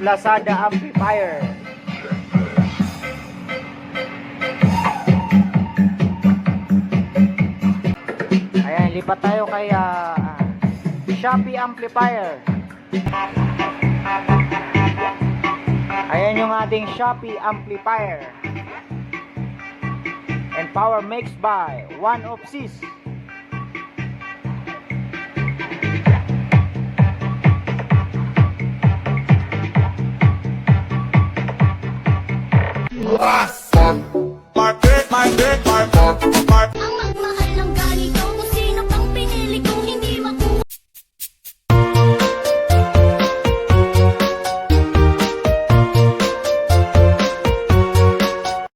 Lazada amplifier. Ayan, lipat tayo kay Shopee amplifier. Ayan yung ating Shopee amplifier. And power mixed by One of Sis. Yes!